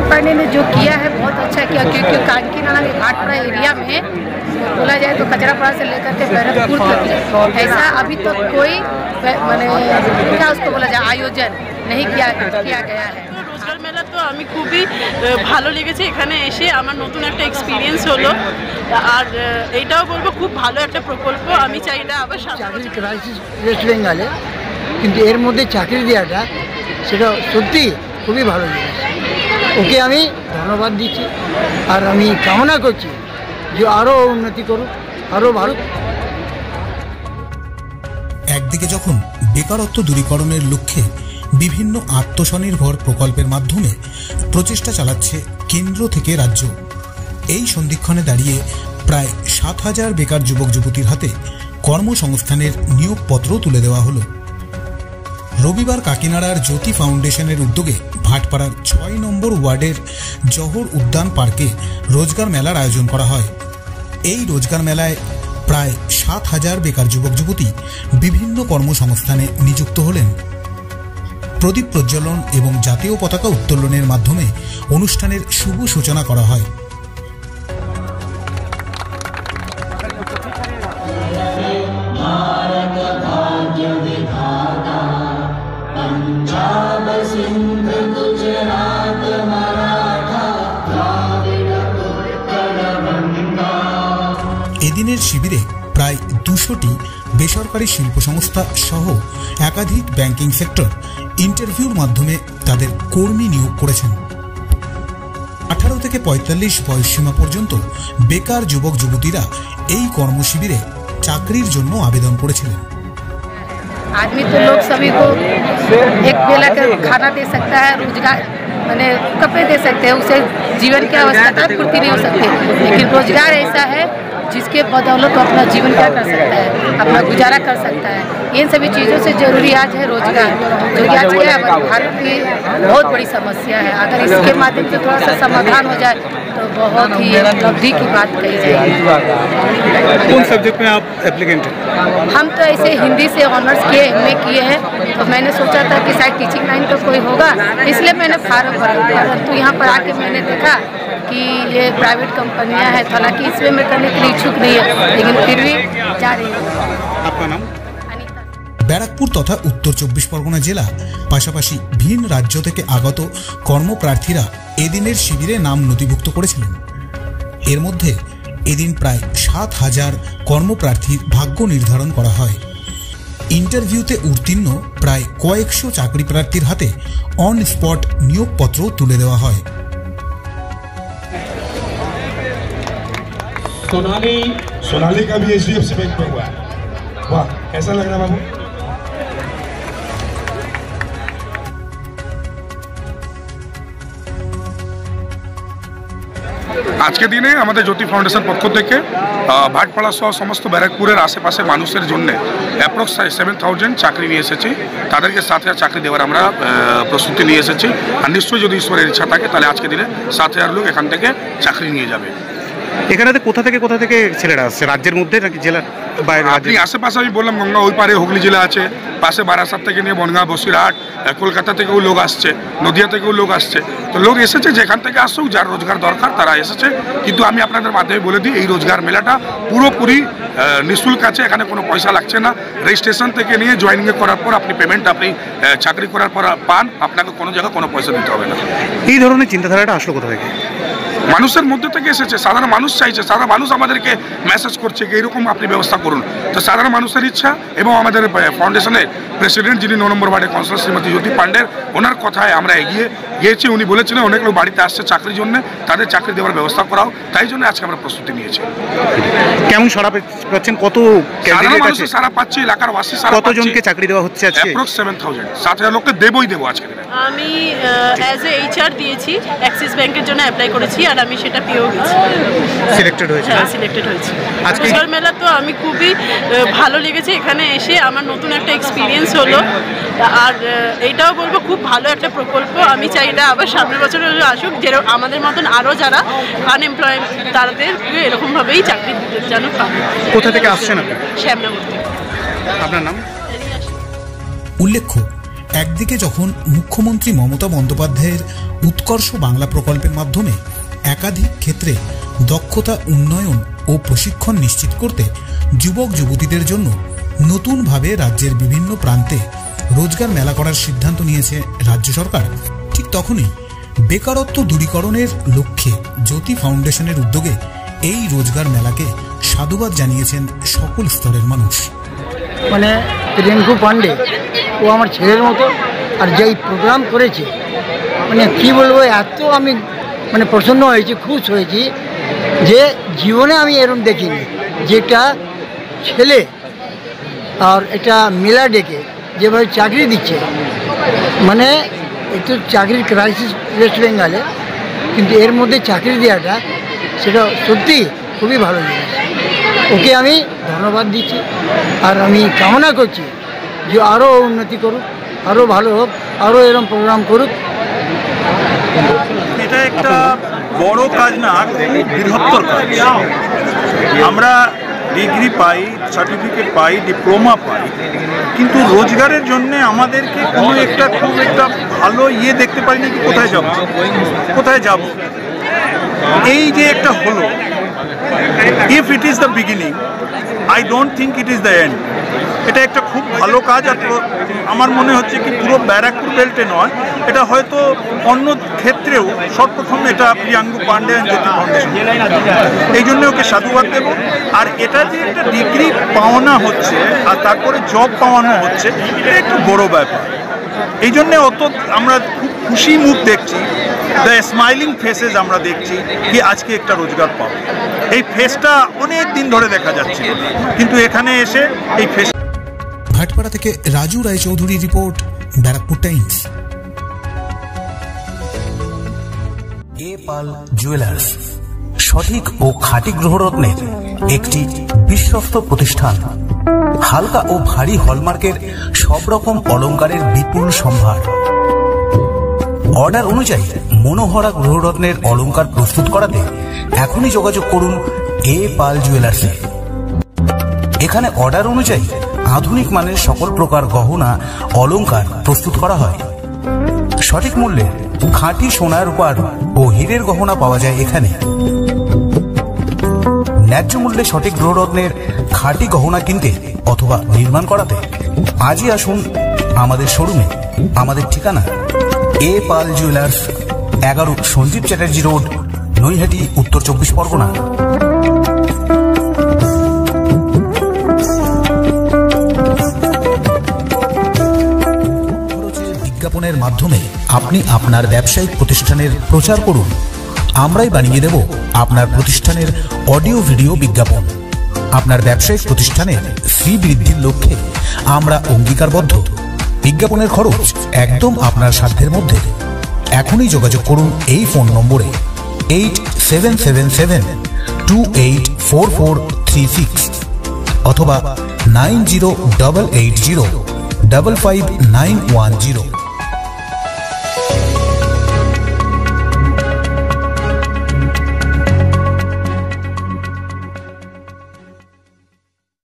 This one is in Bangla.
पांडे ने जो किया है बहुत अच्छा किया, क्योंकि कांकीनाड़ा में भाटपाड़ा एरिया में बोला जाए तो कचरापाड़ा से लेकर के बैरकपुर तक ऐसा अभी तक कोई মানে क्या उसको बोला जाए आयोजन नहीं किया गया है। রোজগার মেলা তো আমি খুবই ভালো লেগেছে, এখানে এসে আমার নতুন একটা এক্সপিরিয়েন্স হলো, আর এইটাও বলবো খুব ভালো একটা প্রকল্প। আমি চাই এটা আবার চাকরির ক্রাইসিস ওয়েস্ট বেঙ্গলে, কিন্তু এর মধ্যে চাকরি দেওয়াটা সেটা সত্যি খুবই ভালো লেগেছে। ওকে আমি ধন্যবাদ দিচ্ছি, আর আমি কামনা করছি যে আরও উন্নতি করুক, আরও ভালো। একদিকে যখন বেকারত্ব দূরীকরণের লক্ষ্যে বিভিন্ন আত্মস্বনির্ভর প্রকল্পের মাধ্যমে প্রচেষ্টা চালাচ্ছে কেন্দ্র থেকে রাজ্য, এই সন্ধিক্ষণে দাঁড়িয়ে প্রায় ৭,০০০ বেকার যুবক যুবতীর হাতে কর্মসংস্থানের নিয়োগপত্র তুলে দেওয়া হলো। রবিবার কাকিনাড়ার জ্যোতি ফাউন্ডেশনের উদ্যোগে ভাটপাড়ার ৬ নম্বর ওয়ার্ডের জহর উদ্যান পার্কে রোজগার মেলার আয়োজন করা হয়। এই রোজগার মেলায় প্রায় ৭,০০০ বেকার যুবক যুবতী বিভিন্ন কর্মসংস্থানে নিযুক্ত হলেন। প্রদীপ প্রজ্বলন এবং জাতীয় পতাকা উত্তোলনের মাধ্যমে অনুষ্ঠানের শুভ সূচনা করা হয়। এদিনের শিবিরে প্রায় ২০০টি বেসরকারি শিল্প সংস্থা সহ একাধিক ব্যাংকিং সেক্টর ইন্টারভিউর মাধ্যমে তাদের কর্মী নিয়োগ করেছেন। 18 থেকে 45 বয়সসীমা পর্যন্ত বেকার যুবক যুবতীরা এই কর্মশিবিরে চাকরির জন্য আবেদন করেছিলেন। आदमी तो लोग सभी को एक बेला का खाना दे सकता है, रोजगार मैंने कपड़े दे सकते हैं, उसे जीवन की आवश्यकता पूर्ति नहीं हो सकती, लेकिन रोजगार ऐसा है जिसके बदौलत तो अपना जीवन क्या कर सकता है, अपना गुजारा कर सकता है। इन सभी चीज़ों से जरूरी आज है रोजगार, जो कि आज क्या है भारत की बहुत बड़ी समस्या है। अगर इसके माध्यम से थोड़ा सा समाधान हो जाए तो बहुत ही उपलब्धि की बात कही जाएगी। कौन सब्जेक्ट में आप एप्लीकेंट हैं? हम तो ऐसे हिंदी से ऑनर्स किए, MA किए हैं, तो मैंने सोचा था कि शायद टीचिंग लाइन का कोई होगा, इसलिए मैंने फार्म भरा। परंतु यहाँ पर आके मैंने देखा कि ये प्राइवेट कंपनियां हैं, हालांकि इसमें मैं करने के लिए इच्छुक नहीं है, लेकिन फिर भी जा रही हूँ। आपका नाम? ব্যারাকপুর তথা উত্তর ২৪ পরগনা জেলা পাশাপাশি ভিন রাজ্য থেকে আগত কর্মপ্রার্থীরা এদিনের শিবিরে নাম নথিভুক্ত করেছিলেন। এর মধ্যে এদিন প্রায় ৭,০০০ কর্মপ্রার্থীর ভাগ্য নির্ধারণ করা হয়। ইন্টারভিউতে উত্তীর্ণ প্রায় কয়েকশো চাকরি প্রার্থীর হাতে অন স্পট নিয়োগপত্র তুলে দেওয়া হয়। सोनाली का भी HDFC बैंक में हुआ है। वाह, कैसा लग रहा है बाबू? আজকের দিনে আমাদের জ্যোতি ফাউন্ডেশন পক্ষ থেকে ভাটপাড়া সহ সমস্ত ব্যারাকপুরের আশেপাশে মানুষের জন্য অ্যাপ্রক্স 7,000 চাকরি নিয়ে এসেছি। তাদেরকে 7,000 চাকরি দেওয়ার আমরা প্রস্তুতি নিয়ে এসেছি, আর নিশ্চয়ই যদি ঈশ্বরের ইচ্ছা থাকে তাহলে আজকের দিনে 7,000 লোক এখান থেকে চাকরি নিয়ে যাবে। এখানে কোথা থেকে ছেলেরা আসছে, রাজ্যের মধ্যে নাকি জেলার বাইরে? আপনি আশেপাশে আমি বললাম গঙ্গা ওই পারে হুগলি জেলা আছে, পাশে বারাসাত থেকে নিয়ে বনগাঁ বসিরহাট, কলকাতা থেকেও লোক আসছে, নদিয়া থেকেও লোক আসছে। তো লোক এসেছে যেখান থেকে আসুক, যার রোজগার দরকার তারা এসেছে। কিন্তু আমি আপনাদের মাধ্যমে বলে দিই, এই রোজগার মেলাটা পুরোপুরি নিঃশুল্ক আছে, এখানে কোনো পয়সা লাগছে না। রেজিস্ট্রেশন থেকে নিয়ে জয়েনিং করার পর আপনি পেমেন্ট আপনি চাকরি করার পর পান, আপনাকে কোনো জায়গায় কোনো পয়সা দিতে হবে না। এই ধরনের চিন্তাধারাটা আসলো কোথা থেকে? মানুষের মধ্যে থেকে এসেছে। সাধারণ মানুষ চাইছে, সাধারণ মানুষ আমাদেরকে মেসেজ করছে যে এইরকম আপনি ব্যবস্থা করুন। তো সাধারণ মানুষের ইচ্ছা এবং আমাদের ফাউন্ডেশনের প্রেসিডেন্ট যিনি 9 নম্বর ওয়ার্ডের কাউন্সিলর শ্রীমতী জ্যোতি পান্ডের, ওনার কথায় আমরা এগিয়ে গিয়েছি। উনি বলেছিলেন অনেক লোক বাড়িতে আসছে চাকরির জন্য, তাদের চাকরি দেওয়ার ব্যবস্থা করাও, তাই জন্য আজকে আমরা প্রস্তুতি নিয়েছি। কেমন সারা পাচ্ছেন? কত সাধারণ মানুষের সারা পাচ্ছি, এলাকার বাসী সারা পাচ্ছি। কতজনকে চাকরি দেওয়া হচ্ছে আজকে? অ্যাপ্রক্স 7,000 7,000 লোককে দেবই দেবো আজকে। আমি অ্যাজ এ HR দিয়েছি, অ্যাক্সিস ব্যাংকের জন্য অ্যাপ্লাই করেছি, আর আমি সেটা পেয়েও গেছি। সিলেক্টেড হয়েছে? হ্যাঁ, সিলেক্টেড হয়েছি। আজকে রোজগার মেলা তো আমি খুবই ভালো লেগেছে, এখানে এসে আমার নতুন একটা এক্সপিরিয়েন্স হলো, আর এইটাও বলবো খুব ভালো একটা প্রকল্প। আমি চাই এটা আবার সামনের বছর আসুক, যেরকম আমাদের মতন আরও যারা আনএমপ্লয়েড তাদের এরকমভাবেই চাকরি যেন পাবে। কোথা থেকে আসছেন আপনি? শ্যামনগর থেকে। আপনার নাম? উল্লেখ্য, একদিকে যখন মুখ্যমন্ত্রী মমতা বন্দ্যোপাধ্যায়ের উৎকর্ষ বাংলা প্রকল্পের মাধ্যমে একাধিক ক্ষেত্রে দক্ষতা উন্নয়ন ও প্রশিক্ষণ নিশ্চিত করতে যুবক যুবতীদের জন্য নতুনভাবে রাজ্যের বিভিন্ন প্রান্তে রোজগার মেলা করার সিদ্ধান্ত নিয়েছে রাজ্য সরকার, ঠিক তখনই বেকারত্ব দূরীকরণের লক্ষ্যে জ্যোতি ফাউন্ডেশনের উদ্যোগে এই রোজগার মেলাকে সাধুবাদ জানিয়েছেন সকল স্তরের মানুষ। মানে রিঙ্কু পান্ডে ও আমার ছেলের মতো, আর যেই প্রোগ্রাম করেছে মানে কি বলবো, এত আমি মানে প্রসন্ন হয়েছি, খুশ হয়েছি যে জীবনে আমি এরকম দেখিনি, যেটা ছেলে আর এটা মেলা ডেকে যেভাবে চাকরি দিচ্ছে, মানে একটু চাকরির ক্রাইসিস ওয়েস্ট বেঙ্গলে, কিন্তু এর মধ্যে চাকরি দেওয়াটা সেটা সত্যি খুবই ভালো জিনিস। ওকে আমি ধন্যবাদ দিচ্ছি, আর আমি কামনা করছি যে আরও উন্নতি করুক, আরও ভালো হোক, আরও এরকম প্রোগ্রাম করুক। এটা একটা বড় কাজ না, বৃহত্তর কাজ। আমরা ডিগ্রি পাই, সার্টিফিকেট পাই, ডিপ্লোমা পাই, কিন্তু রোজগারের জন্য আমাদেরকে কোনো একটা খুব একটা ভালো দেখতে পারি না, কোথায় যাব। এই যে একটা হলো, if it is the beginning, I don't think it is the end. এটা একটা খুব ভালো কাজ, আর আমার মনে হচ্ছে কি পুরো ব্যারাকপুর বেল্টে নয়, এটা হয়তো অন্য ক্ষেত্রেও সর্বপ্রথম এটা প্রিয়াঙ্গু পান্ডে অ্যান্ড জ্যোতি ফাউন্ডেশন, এই জন্য ওকে সাধুবাদ দেব। আর এটা যে একটা ডিগ্রি পাওয়ানো হচ্ছে আর তারপরে জব পাওয়ানো হচ্ছে, এটা একটু বড় ব্যাপার। এই জন্যে আমরা খুব খুশি মুখ দেখছি, দ্য স্মাইলিং ফেসেস আমরা দেখছি কি আজকে একটা রোজগার পাবো। এই ফেসটা অনেক দিন ধরে দেখা যাচ্ছে, কিন্তু এখানে এসে এই ফেস। ভাটপাড়া থেকে রাজু রায়চৌধুরী রিপোর্ট, ব্যারাকপুর টাইমস। এ পাল জুয়েলার্স সঠিক ও খাঁটি গ্রহরত্নের একটি বিশ্বস্ত প্রতিষ্ঠান। হালকা ও ভারী হলমার্কের সব রকম অলংকারের বিপুল সম্ভার। অর্ডার অনুযায়ী মনোহরা গ্রহরত্নের অলংকার প্রস্তুত করাতে এখনই যোগাযোগ করুন এ পাল জুয়েলার্সে। এখানে অর্ডার অনুযায়ী আধুনিক মানের সকল প্রকার গহনা অলংকার প্রস্তুত করা হয়। সঠিক মূল্যে খাঁটি সোনা রূপার ও হীরের গহনা পাওয়া যায় এখানে। ন্যায্য মূল্যে সঠিক গ্রহরত্নের খাঁটি গহনা কিনতে অথবা নির্মাণ করাতে আজই আসুন আমাদের শোরুমে। আমাদের ঠিকানা এ পাল জুয়েলার্স, 11 সঞ্জীব চ্যাটার্জি রোড, নৈহাটি, উত্তর 24 পরগনা। বিজ্ঞাপনের মাধ্যমে আপনি আপনার ব্যবসায়িক প্রতিষ্ঠানের প্রচার করুন। আমরাই বানিয়ে দেব আপনার প্রতিষ্ঠানের অডিও ভিডিও বিজ্ঞাপন। আপনার ব্যবসায়িক প্রতিষ্ঠানের শ্রীবৃদ্ধির লক্ষ্যে আমরা অঙ্গীকারবদ্ধ। বিজ্ঞাপনের খরচ একদম আপনার সাধ্যের মধ্যে। এখনই যোগাযোগ করুন এই ফোন নম্বরে 8777284436 অথবা 9088055910।